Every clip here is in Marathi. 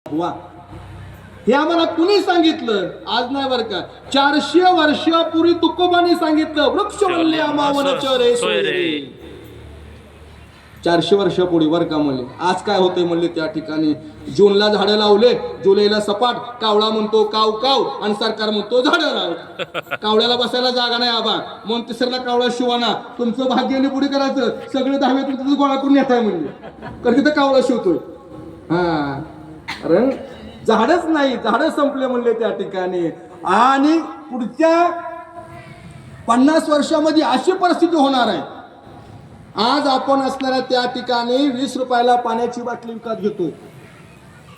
वा हे आम्हाला कुणी सांगितलं? आज नाही बरं का, 400 वर्षापूर्वी तुकोबांनी सांगितलं, वृक्ष वल्ले आमावन चरे सोयरे. 400 वर्षापूर्वी बरं का म्हणले. आज काय होतंय म्हणले, त्या ठिकाणी जूनला झाडं लावले, जुलैला सपाट, कावळा म्हणतो काव काव आणि सरकार म्हणतो झाडं लाव. कावळ्याला बसायला जागा नाही आबा, मग तिसऱ्याला कावळा शिवाना, तुमचं भाग्याने पुढे करायचं, सगळे 10वीत तुझं गोळा करून येताय म्हणले, कारण तिथं कावळा शिवतोय. हा, कारण झाडच नाही, झाडं संपले म्हणले त्या ठिकाणी. आणि पुढच्या 50 वर्षामध्ये अशी परिस्थिती होणार आहे. आज आपण असणाऱ्या त्या ठिकाणी 20 रुपयाला पाण्याची बाटली विकत घेतो.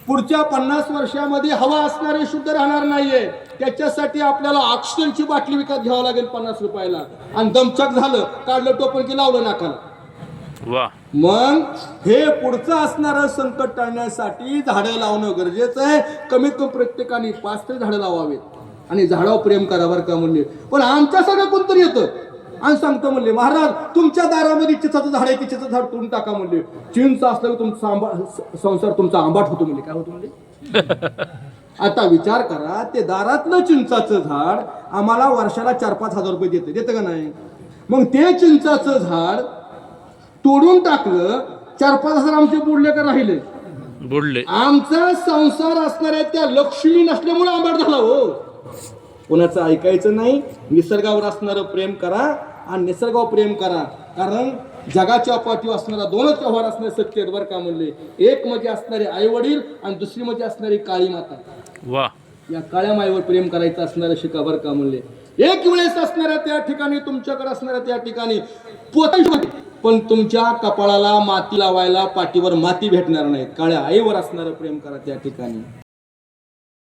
पुढच्या 50 वर्षामध्ये हवा असणारी शुद्ध राहणार नाहीये, त्याच्यासाठी आपल्याला ऑक्सिजनची बाटली विकत घ्यावं लागेल 50 रुपयाला. आणि दमछाक झालं, काढलं टोपण की लावलं नाकाला. मग हे पुढचं असणारं संकट टाळण्यासाठी झाडं लावणं गरजेचं आहे. कमीत कमी प्रत्येकाने 5 तरी झाडं लावावेत आणि झाडावर प्रेम करावर का म्हणले. पण आमच्या सगळं कोणतरी येतं आणि सांगतो म्हणले, महाराज तुमच्या दारामध्ये चिंचाचं झाड आहे, चिंचेचं झाड तोडून टाका म्हणले. चिंच असलं तुमचा संसार तुमचा आंबाट होतो म्हणले. काय होतो म्हणले? आता विचार करा, ते दारातलं चिंचाचं झाड आम्हाला वर्षाला 4-5 हजार रुपये देतं का नाही? मग ते चिंचाचं झाड तोडून टाकलं, 4-5 हजार आमचे बुडले का राहिले? बुडले. आमचा संसार असणाऱ्या त्या लक्ष्मी नसल्यामुळे आंबाट झाला. हो, कोणाचं ऐकायचं नाही. निसर्गावर असणारं प्रेम करा आणि निसर्गावर प्रेम करा. कारण जगाच्या पाठीवर असणारा 2च व्यवहार असणारे सत्य बरं का म्हणले. एक म्हणजे असणारे आई वडील आणि दुसरी म्हणजे असणारी काळी माता. वा, या काळ्या माईवर प्रेम करायचं असणारं शिका बरं का म्हणले. एक वेळेस असणाऱ्या त्या ठिकाणी, तुमच्याकडे असणाऱ्या त्या ठिकाणी पण तुमच्या कपाळाला माती लावायला पाठीवर माती भेटणार नाही. काळ्या आईवर असणारं प्रेम करा त्या ठिकाणी.